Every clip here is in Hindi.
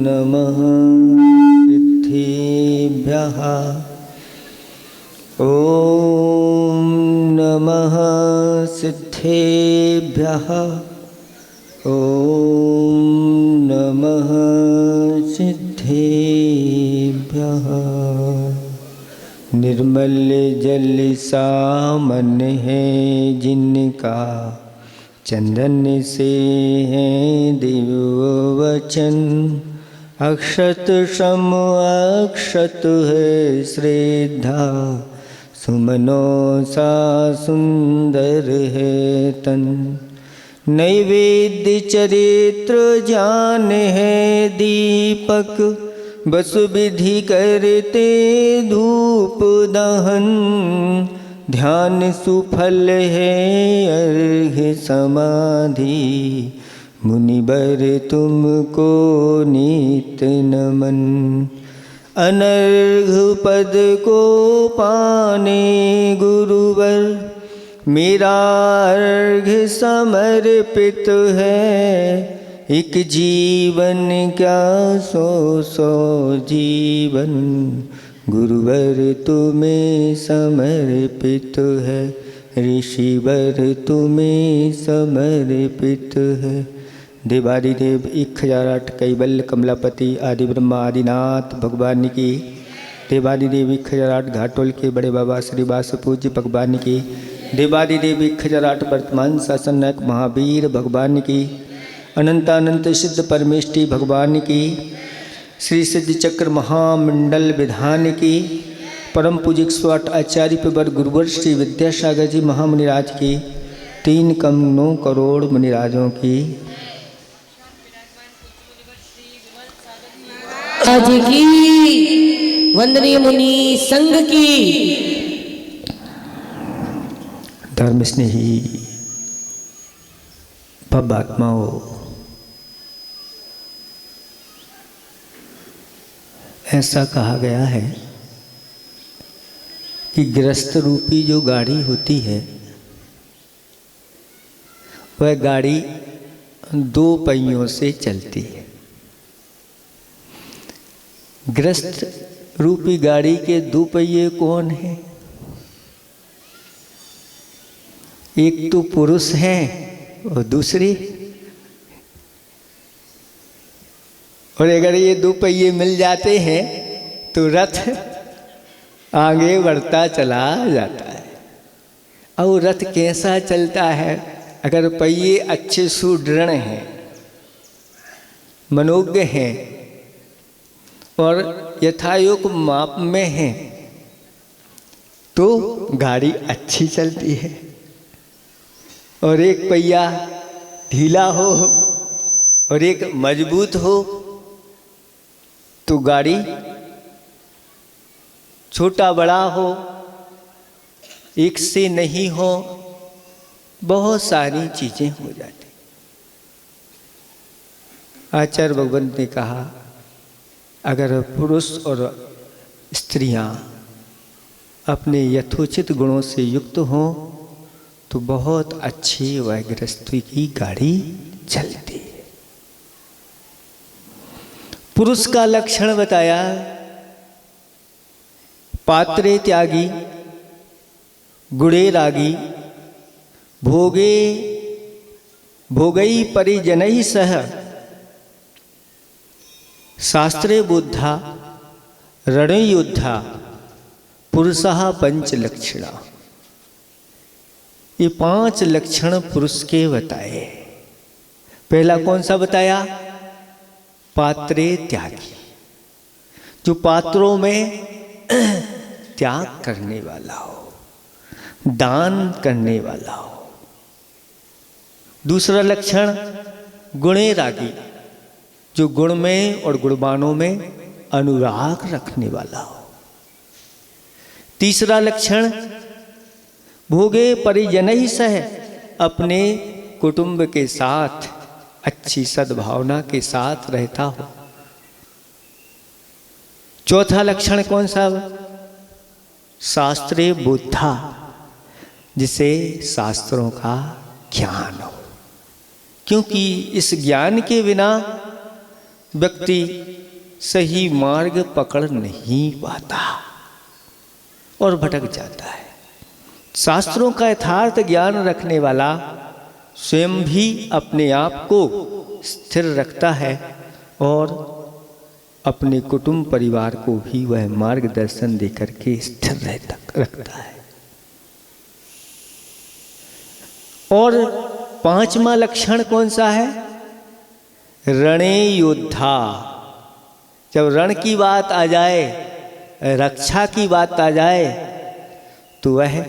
नमः सिद्धिभ्यः। ॐ नमः सिद्धिभ्यः। ॐ नमः सिद्धिभ्यः। निर्मल जल सामन है जिनका, चंदन से है दिव्य वचन। अक्षत सम अक्षत है श्रद्धा, सुमनों सा सुंदर है तन। नैवेद्य चरित्र जान है दीपक, बस विधि करते धूप दहन। ध्यान सुफल है अर्घ्य समाधि, मुनिवर तुमको नित नमन। अनर्घ पद को पाने गुरुवर, मेरा अर्घ्य समर्पित है। एक जीवन क्या सौ सौ जीवन, गुरुवर तुम्हें समर्पित है। ऋषिवर तुम्हें समर्पित है। देवादिदेव 1008 कैवल्य कमलापति आदि ब्रह्मा आदिनाथ भगवान की। देवादिदेव 1008 घाटोल के बड़े बाबा श्री वास पूज्य भगवान की। देवादिदेव 1008 वर्तमान शासन नायक महावीर भगवान की। अनंतानंत सिद्ध परमेष्टि भगवान की। श्री सिद्ध चक्र महामंडल विधान की। परम पूज्य 108 आचार्य पेवर गुरुवर श्री विद्यासागर जी महामुनिराज की। 3,9 करोड़ मुनिराजों की। आज की वंदनीय मुनि संघ की। धर्म स्नेही भवात्माओं, ऐसा कहा गया है कि गृहस्थ रूपी जो गाड़ी होती है, वह गाड़ी 2 पहियों से चलती है। गृहस्थ रूपी गाड़ी के 2 पहिए कौन हैं? एक तो पुरुष है और दूसरी, और अगर ये 2 पहिए मिल जाते हैं तो रथ आगे बढ़ता चला जाता है। और रथ कैसा चलता है? अगर पहिए अच्छे सुदृढ़ हैं, मनोज्ञ हैं और यथायोग माप में हैं, तो गाड़ी अच्छी चलती है। और एक पहिया ढीला हो और एक मजबूत हो तो गाड़ी छोटा बड़ा हो, एक से नहीं हो, बहुत सारी चीजें हो जाती। आचार्य भगवंत ने कहा, अगर पुरुष और स्त्रियां अपने यथोचित गुणों से युक्त हों तो बहुत अच्छी वह गृहस्थी की गाड़ी चलती है। पुरुष का लक्षण बताया, पात्रे त्यागी, गुणे रागी, भोगई परिजनई सह, शास्त्रे बुद्धा रणयोद्धा, पुरुषः पंच लक्षणा। ये 5 लक्षण पुरुष के बताए। पहला कौन सा बताया? पात्रे त्यागी, जो पात्रों में त्याग करने वाला हो, दान करने वाला हो। दूसरा लक्षण गुणे रागी, जो गुण में और गुणवानों में अनुराग रखने वाला हो। तीसरा लक्षण भोगे परिजनहि सह, अपने कुटुंब के साथ अच्छी सद्भावना के साथ रहता हो। चौथा लक्षण कौन सा? शास्त्रे बुद्धा, जिसे शास्त्रों का ज्ञान हो, क्योंकि इस ज्ञान के बिना व्यक्ति सही मार्ग पकड़ नहीं पाता और भटक जाता है। शास्त्रों का यथार्थ ज्ञान रखने वाला स्वयं भी अपने आप को स्थिर रखता है और अपने कुटुंब परिवार को भी वह मार्गदर्शन देकर के स्थिर रखता है। और पांचवा लक्षण कौन सा है? रणे योद्धा। जब रण की बात आ जाए, रक्षा की बात आ जाए, तो वह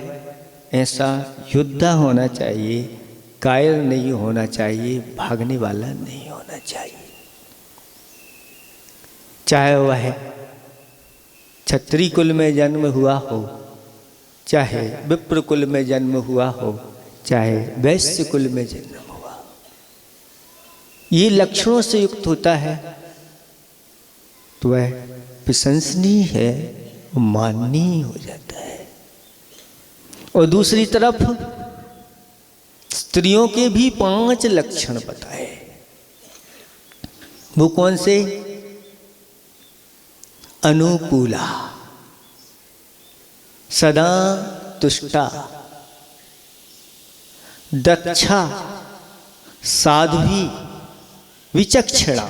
ऐसा योद्धा होना चाहिए, कायर नहीं होना चाहिए, भागने वाला नहीं होना चाहिए। चाहे वह क्षत्रिय कुल में जन्म हुआ हो, चाहे विप्र कुल में जन्म हुआ हो, चाहे वैश्य कुल में जन्म हुआ हो, ये लक्षणों से युक्त होता है तो वह प्रशंसनीय है, माननीय हो जाता है। और दूसरी तरफ स्त्रियों के भी 5 लक्षण बताए। वो कौन से? अनुकूला, सदा तुष्टा, दक्षा, साध्वी, विचक्षणा।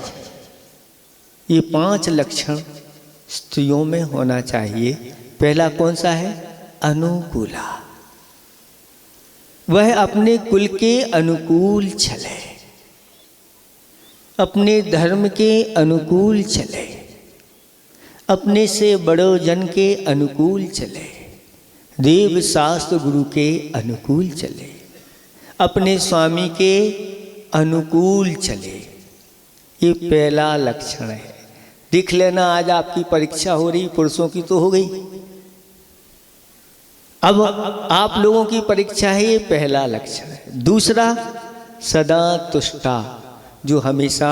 ये 5 लक्षण स्त्रियों में होना चाहिए। पहला कौन सा है? अनुकूला। वह अपने कुल के अनुकूल चले, अपने धर्म के अनुकूल चले, अपने से बड़ो जन के अनुकूल चले, देव शास्त्र गुरु के अनुकूल चले, अपने स्वामी के अनुकूल चले। ये पहला लक्षण है। देख लेना, आज आपकी परीक्षा हो रही, पुरुषों की तो हो गई, अब आप लोगों की परीक्षा है, ये पहला लक्षण है। दूसरा, सदा तुष्टा, जो हमेशा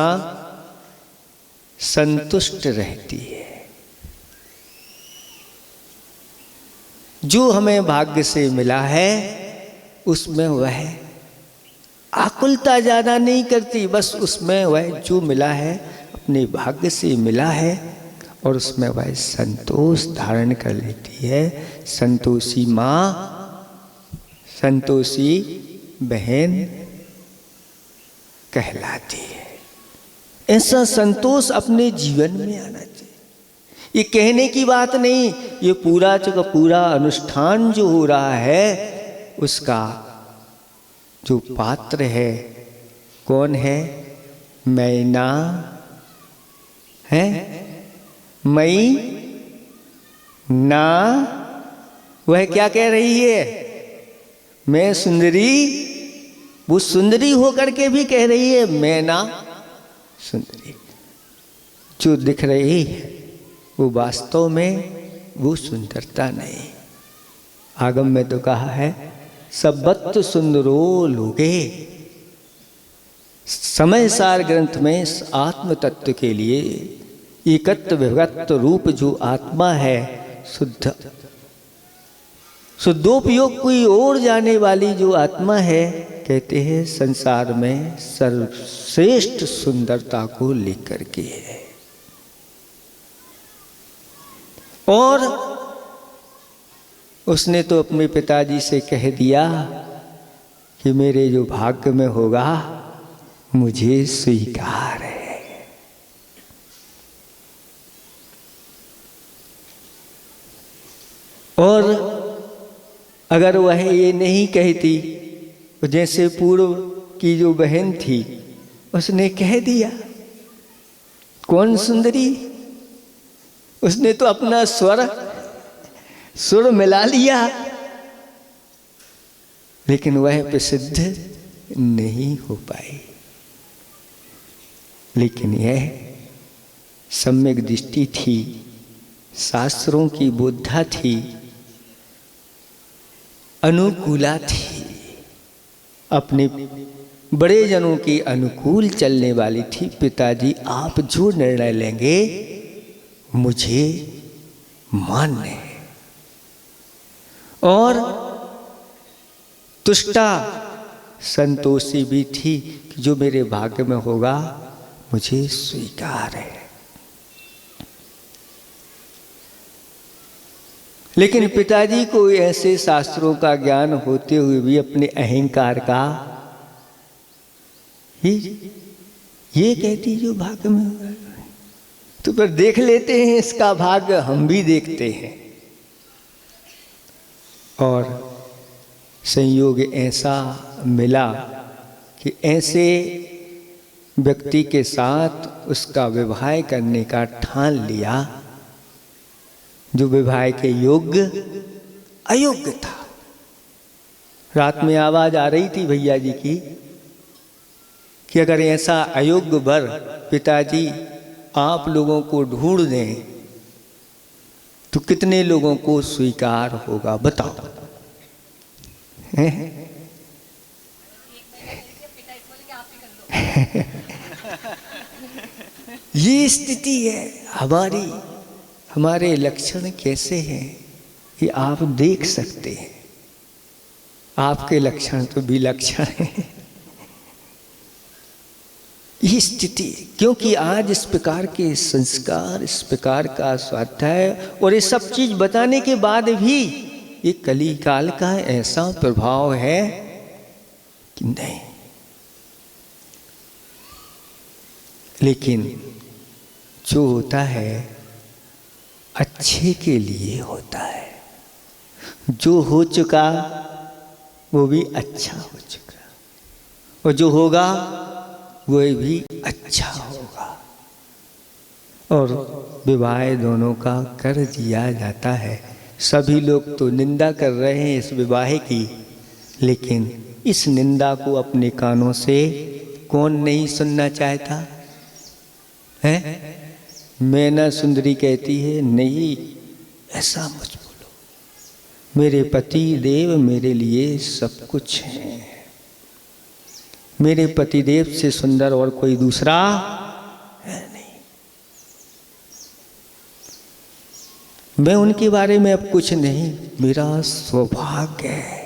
संतुष्ट रहती है। जो हमें भाग्य से मिला है उसमें वह आकुलता ज्यादा नहीं करती, बस उसमें वह जो मिला है अपने भाग्य से मिला है और उसमें वह संतोष धारण कर लेती है। संतोषी माँ, संतोषी बहन कहलाती है। ऐसा संतोष अपने जीवन में आना चाहिए। ये कहने की बात नहीं, ये पूरा का पूरा अनुष्ठान जो हो रहा है उसका जो पात्र है कौन है? मैना है, मई ना। वह क्या कह रही है? मैं सुंदरी। वो सुंदरी होकर के भी कह रही है मैं ना सुंदरी। जो दिख रही है वो वास्तव में वो सुंदरता नहीं। आगम में तो कहा है सबत सुंदरो लोगे। समय सार ग्रंथ में आत्म तत्व के लिए एकत्व विभक्त रूप जो आत्मा है, शुद्ध शुद्धोपयोग कोई और जाने वाली जो आत्मा है, कहते हैं संसार में सर्वश्रेष्ठ सुंदरता को लेकर के है। और उसने तो अपने पिताजी से कह दिया कि मेरे जो भाग्य में होगा मुझे स्वीकार है। और अगर वह ये नहीं कहती, जैसे पूर्व की जो बहन थी उसने कह दिया कौन सुंदरी, उसने तो अपना सुर मिला लिया, लेकिन वह प्रसिद्ध नहीं हो पाई। लेकिन यह सम्यक दृष्टि थी, शास्त्रों की बोधा थी, अनुकूला थी, अपने बड़े जनों के अनुकूल चलने वाली थी। पिताजी आप जो निर्णय लेंगे मुझे मान्य है। और तुष्टा संतोषी भी थी कि जो मेरे भाग्य में होगा मुझे स्वीकार है। लेकिन पिताजी को ऐसे शास्त्रों का ज्ञान होते हुए भी अपने अहंकार का ये कहती जो भाग्य में होगा, तो फिर देख लेते हैं इसका भाग्य, हम भी देखते हैं। और संयोग ऐसा मिला कि ऐसे व्यक्ति के साथ उसका विवाह करने का ठान लिया जो विवाह के योग्य अयोग्य था। रात में आवाज आ रही थी भैया जी की कि अगर ऐसा अयोग्य वर पिताजी आप लोगों को ढूंढ दें तो कितने लोगों को स्वीकार होगा, बताओ। ये स्थिति है हमारी। हमारे लक्षण कैसे हैं ये आप देख सकते हैं। आपके लक्षण तो विलक्षण हैं। ये स्थिति, क्योंकि आज इस प्रकार के संस्कार, इस प्रकार का स्वाध्याय और ये सब चीज बताने के बाद भी ये कली काल का ऐसा प्रभाव है कि नहीं। लेकिन जो होता है अच्छे के लिए होता है। जो हो चुका वो भी अच्छा हो चुका, और जो होगा वो भी अच्छा होगा। और विवाह दोनों का कर दिया जाता है। सभी लोग तो निंदा कर रहे हैं इस विवाह की, लेकिन इस निंदा को अपने कानों से कौन नहीं सुनना चाहता है। मैना सुंदरी कहती है, नहीं ऐसा मत बोलो, मेरे पति देव मेरे लिए सब कुछ है। मेरे पति देव से सुंदर और कोई दूसरा है नहीं। मैं उनके बारे में अब कुछ नहीं, मेरा सौभाग्य है।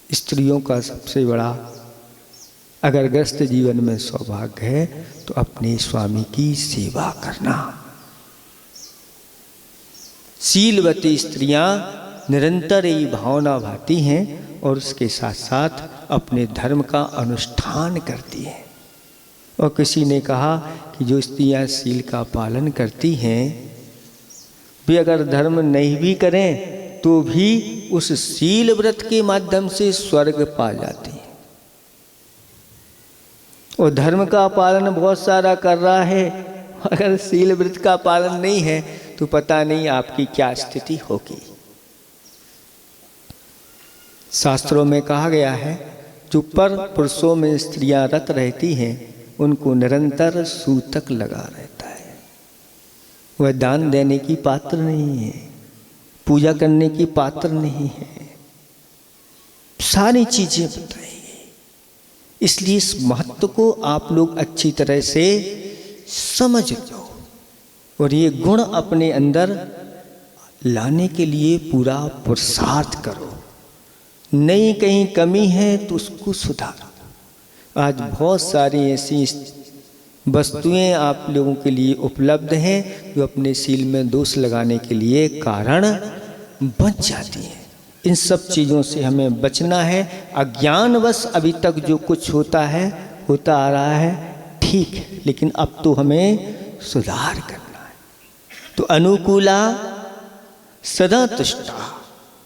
स्त्रियों का सबसे बड़ा अगर ग्रस्त जीवन में सौभाग्य है तो अपने स्वामी की सेवा करना। शीलवती स्त्रियां निरंतर ये भावना भाती हैं और उसके साथ साथ अपने धर्म का अनुष्ठान करती हैं। और किसी ने कहा कि जो स्त्रियां शील का पालन करती हैं वे अगर धर्म नहीं भी करें तो भी उस शील व्रत के माध्यम से स्वर्ग पा जाती हैं। और धर्म का पालन बहुत सारा कर रहा है, अगर शील व्रत का पालन नहीं है तो पता नहीं आपकी क्या स्थिति होगी। शास्त्रों में कहा गया है जो पर पुरुषों में स्त्रियां रत रहती हैं उनको निरंतर सूतक लगा रहता है। वह दान देने की पात्र नहीं है, पूजा करने की पात्र नहीं है। सारी चीजें बताई। इसलिए इस महत्व को आप लोग अच्छी तरह से समझ लो और ये गुण अपने अंदर लाने के लिए पूरा पुरुषार्थ करो। नहीं कहीं कमी है तो उसको सुधारो। आज बहुत सारी ऐसी वस्तुएं आप लोगों के लिए उपलब्ध हैं जो अपने शील में दोष लगाने के लिए कारण बन जाती हैं। इन सब चीज़ों से हमें बचना है। अज्ञानवश अभी तक जो कुछ होता है होता आ रहा है, ठीक है, लेकिन अब तो हमें सुधार करना है। तो अनुकूला सदा तुष्टा,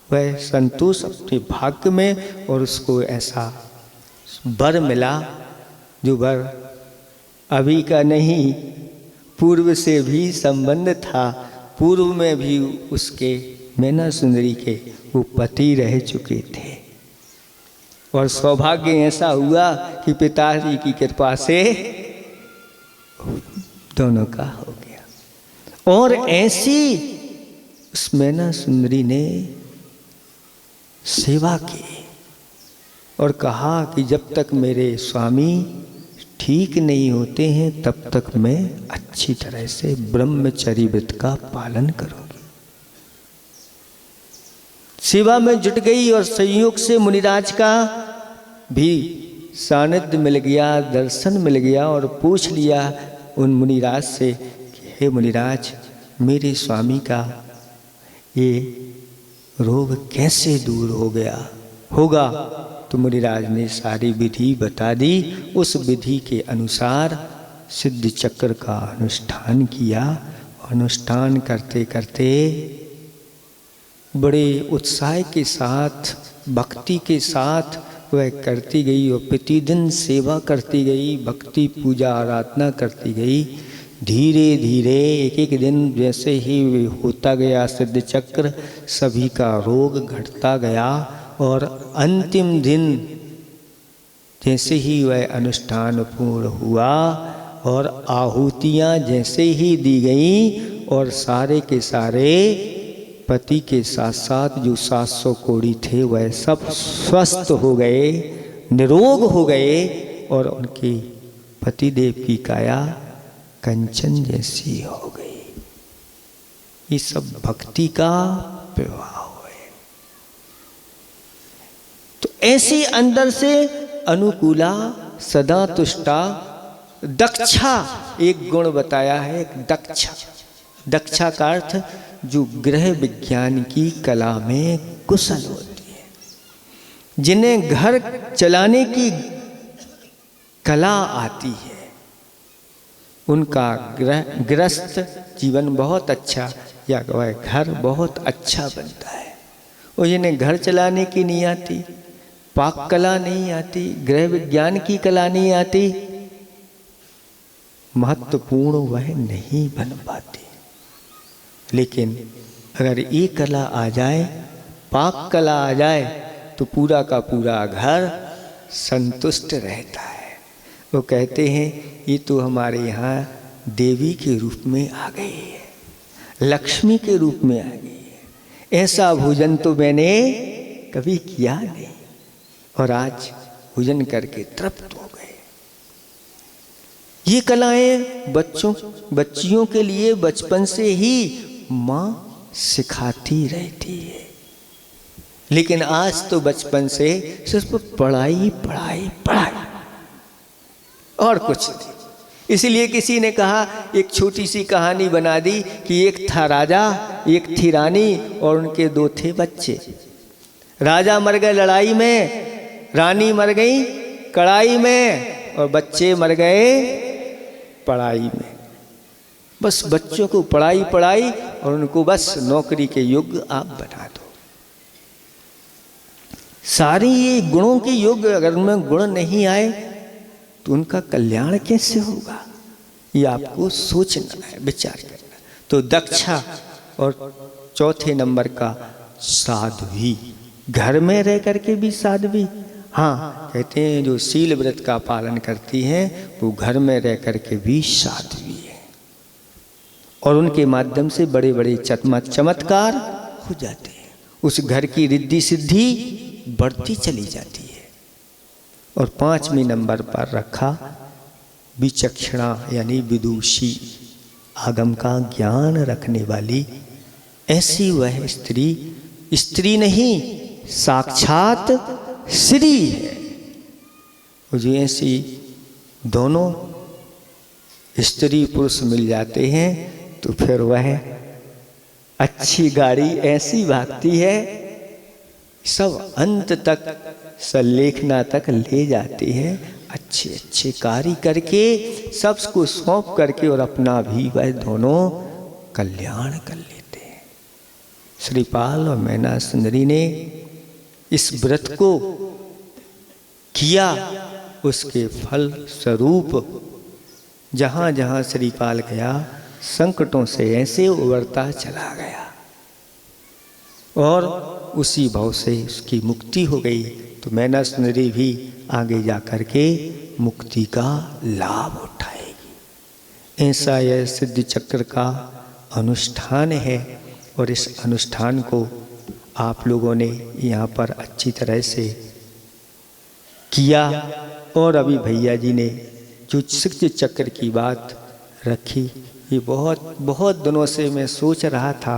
वह संतोष अपने भाग्य में और उसको ऐसा वर मिला जो वर अभी का नहीं, पूर्व से भी संबंध था। पूर्व में भी उसके मैना सुंदरी के वो पति रह चुके थे और सौभाग्य ऐसा हुआ कि पिताजी की कृपा से दोनों का हो गया। और ऐसी उस मैना सुंदरी ने सेवा की और कहा कि जब तक मेरे स्वामी ठीक नहीं होते हैं तब तक मैं अच्छी तरह से ब्रह्मचर्य व्रत का पालन करूंगी। सेवा में जुट गई और संयोग से मुनिराज का भी सानिध्य मिल गया, दर्शन मिल गया और पूछ लिया उन मुनिराज से कि हे मुनिराज, मेरे स्वामी का ये रोग कैसे दूर हो गया होगा। तो मुनिराज ने सारी विधि बता दी। उस विधि के अनुसार सिद्ध चक्र का अनुष्ठान किया। अनुष्ठान करते करते बड़े उत्साह के साथ, भक्ति के साथ वह करती गई और प्रतिदिन सेवा करती गई, भक्ति पूजा आराधना करती गई। धीरे धीरे एक एक दिन जैसे ही होता गया सिद्ध चक्र, सभी का रोग घटता गया और अंतिम दिन जैसे ही वह अनुष्ठान पूर्ण हुआ और आहुतियाँ जैसे ही दी गई और सारे के सारे पति के साथ साथ जो 700 कोड़ी थे वह सब स्वस्थ हो गए, निरोग हो गए और उनके पतिदेव की काया कंचन जैसी हो गई। ये सब भक्ति का प्रभाव है। तो ऐसे अंदर से अनुकूला सदा तुष्टा दक्षा एक गुण बताया है। दक्षा, दक्षा का अर्थ जो गृह विज्ञान की कला में कुशल होती है, जिन्हें घर चलाने की कला आती है, उनका गृहस्थ जीवन बहुत अच्छा या वह घर बहुत अच्छा बनता है। और जिन्हें घर चलाने की नहीं आती, पाक कला नहीं आती, गृह विज्ञान की कला नहीं आती, महत्वपूर्ण वह नहीं बन पाती। लेकिन अगर ये कला आ जाए, पाक कला आ जाए, तो पूरा का पूरा घर संतुष्ट रहता है। वो कहते हैं ये तो हमारे यहाँ देवी के रूप में आ गई है, लक्ष्मी के रूप में आ गई है। ऐसा भोजन तो मैंने कभी किया नहीं और आज भोजन करके तृप्त हो गए। ये कलाएं बच्चियों के लिए बचपन से ही माँ सिखाती रहती है। लेकिन आज तो बचपन से सिर्फ पढ़ाई पढ़ाई पढ़ाई और कुछ नहीं। इसलिए किसी ने कहा, एक छोटी सी कहानी बना दी कि एक था राजा, एक थी रानी और उनके 2 थे बच्चे। राजा मर गए लड़ाई में, रानी मर गई कड़ाई में और बच्चे मर गए पढ़ाई में। बस बच्चों को पढ़ाई पढ़ाई और उनको बस नौकरी के योग्य आप बना दो। सारी ये गुणों के योग्य अगर उनमें गुण नहीं आए तो उनका कल्याण कैसे होगा, ये आपको सोचना है, विचार करना। तो दक्षा और चौथे नंबर का साध्वी, घर में रह करके भी साध्वी। हाँ, कहते हैं जो शील व्रत का पालन करती हैं वो घर में रह करके भी साध्वी है और उनके माध्यम से बड़े बड़े चमत्कार हो जाते हैं। उस घर की रिद्धि सिद्धि बढ़ती चली जाती है। और 5वें नंबर पर रखा विचक्षणा यानी विदुषी, आगम का ज्ञान रखने वाली। ऐसी वह स्त्री, स्त्री नहीं साक्षात श्री है। मुझे ऐसी दोनों स्त्री पुरुष मिल जाते हैं तो फिर वह अच्छी गाड़ी ऐसी भागती है, सब अंत तक सल्लेखना तक ले जाती है। अच्छे अच्छे कार्य करके सबको सौंप करके और अपना भी वह दोनों कल्याण कर लेते हैं। श्रीपाल और मैना सुंदरी ने इस व्रत को किया, उसके फल स्वरूप जहाँ जहाँ श्रीपाल गया संकटों से ऐसे उबरता चला गया और उसी भाव से उसकी मुक्ति हो गई। तो मैना सुंदरी भी आगे जा कर के मुक्ति का लाभ उठाएगी। ऐसा यह सिद्ध चक्र का अनुष्ठान है और इस अनुष्ठान को आप लोगों ने यहाँ पर अच्छी तरह से किया। और अभी भैया जी ने जो सिद्ध चक्र की बात रखी, ये बहुत दिनों से मैं सोच रहा था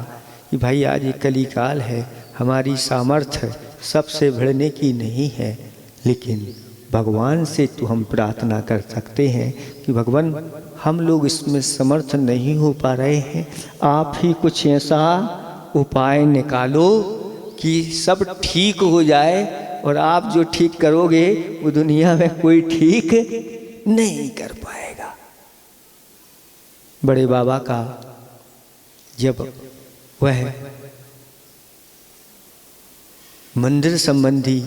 कि भाई आज ये कलिकाल है, हमारी सामर्थ्य सबसे भिड़ने की नहीं है, लेकिन भगवान से तो हम प्रार्थना कर सकते हैं कि भगवान हम लोग इसमें समर्थ नहीं हो पा रहे हैं, आप ही कुछ ऐसा उपाय निकालो कि सब ठीक हो जाए, और आप जो ठीक करोगे वो दुनिया में कोई ठीक नहीं कर पाएगा। बड़े बाबा का जब वह मंदिर संबंधी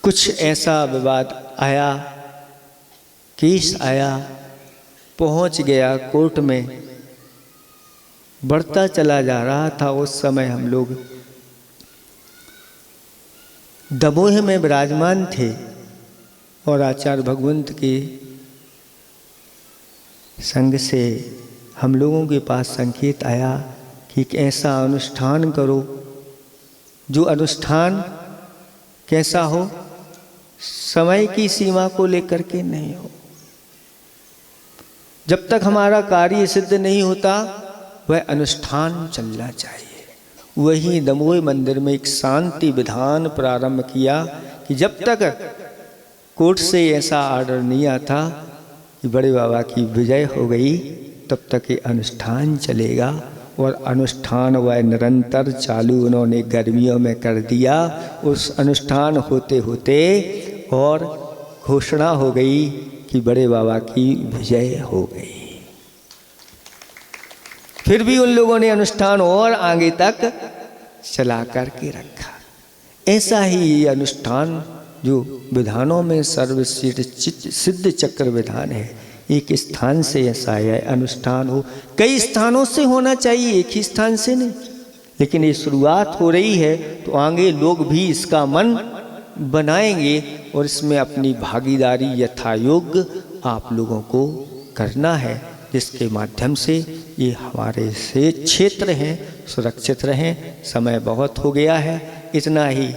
कुछ ऐसा विवाद आया, केस आया, पहुंच गया कोर्ट में, बढ़ता चला जा रहा था। उस समय हम लोग दमोह में विराजमान थे और आचार्य भगवंत के संग से हम लोगों के पास संकेत आया कि एक ऐसा अनुष्ठान करो जो अनुष्ठान कैसा हो, समय की सीमा को लेकर के नहीं हो। जब तक हमारा कार्य सिद्ध नहीं होता वह अनुष्ठान चलना चाहिए। वही दमोह मंदिर में एक शांति विधान प्रारंभ किया कि जब तक कोर्ट से ऐसा ऑर्डर नहीं आता कि बड़े बाबा की विजय हो गई, तब तक ये अनुष्ठान चलेगा। और अनुष्ठान वह निरंतर चालू उन्होंने गर्मियों में कर दिया। उस अनुष्ठान होते होते और घोषणा हो गई कि बड़े बाबा की विजय हो गई। फिर भी उन लोगों ने अनुष्ठान और आगे तक चला करके रखा। ऐसा ही ये अनुष्ठान जो विधानों में सर्वसिद्ध चक्र विधान है, एक स्थान से ऐसा है अनुष्ठान हो, कई स्थानों से होना चाहिए, एक ही स्थान से नहीं। लेकिन ये शुरुआत हो रही है तो आगे लोग भी इसका मन बनाएंगे और इसमें अपनी भागीदारी यथायोग्य आप लोगों को करना है, जिसके माध्यम से ये हमारे से क्षेत्र हैं सुरक्षित रहें। समय बहुत हो गया है, इतना ही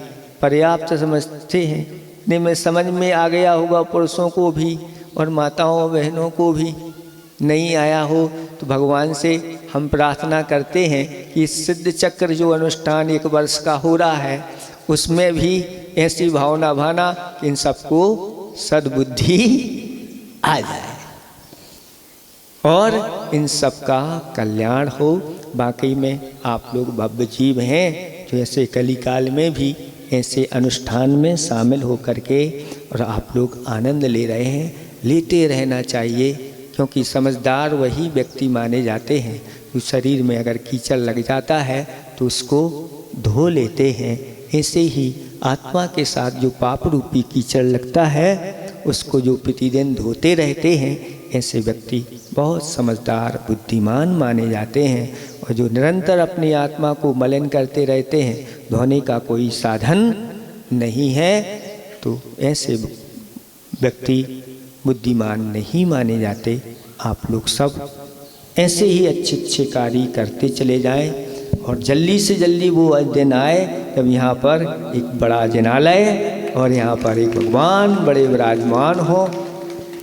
पर्याप्त समझते हैं। इतने में समझ में आ गया होगा पुरुषों को भी और माताओं बहनों को भी, नहीं आया हो तो भगवान से हम प्रार्थना करते हैं कि सिद्ध चक्र जो अनुष्ठान 1 वर्ष का हो रहा है उसमें भी ऐसी भावना भाना कि इन सबको सद्बुद्धि आ जाए और इन सब का कल्याण हो। बाकी में आप लोग भव्य जीव हैं जो ऐसे कलिकाल में भी ऐसे अनुष्ठान में शामिल हो करके और आप लोग आनंद ले रहे हैं, लेते रहना चाहिए। क्योंकि समझदार वही व्यक्ति माने जाते हैं जो शरीर में अगर कीचड़ लग जाता है तो उसको धो लेते हैं। ऐसे ही आत्मा के साथ जो पाप रूपी कीचड़ लगता है उसको जो प्रतिदिन धोते रहते हैं, ऐसे व्यक्ति बहुत समझदार बुद्धिमान माने जाते हैं। और जो निरंतर अपनी आत्मा को मलिन करते रहते हैं, धोने का कोई साधन नहीं है, तो ऐसे व्यक्ति बुद्धिमान नहीं माने जाते। आप लोग सब ऐसे ही अच्छे अच्छे कार्य करते चले जाएं और जल्दी से जल्दी वो दिन आए जब यहाँ पर एक बड़ा जिनालय और यहाँ पर एक भगवान बड़े विराजमान हो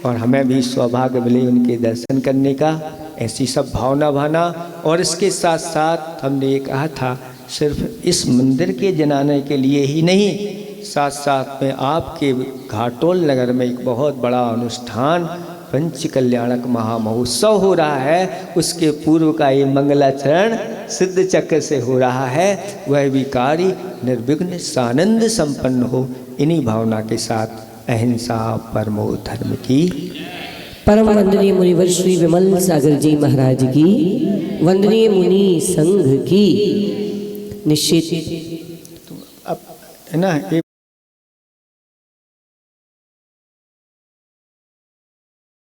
और हमें भी सौभाग्य मिले उनके दर्शन करने का। ऐसी सब भावना भाना। और इसके साथ साथ हमने ये कहा था सिर्फ इस मंदिर के जनाने के लिए ही नहीं, साथ साथ में आपके घाटोल नगर में एक बहुत बड़ा अनुष्ठान पंच कल्याणक महामहोत्सव हो रहा है। उसके पूर्व का ये मंगलाचरण सिद्ध चक्र से हो रहा है, वह भी कार्य निर्विघ्न सानंद संपन्न हो। इन्हीं भावना के साथ अहिंसा परमो धर्म की परम वंदनीय मुनिवर श्री विमल सागर जी महाराज की, वंदनीय मुनि संघ की। निश्चित अब है ना।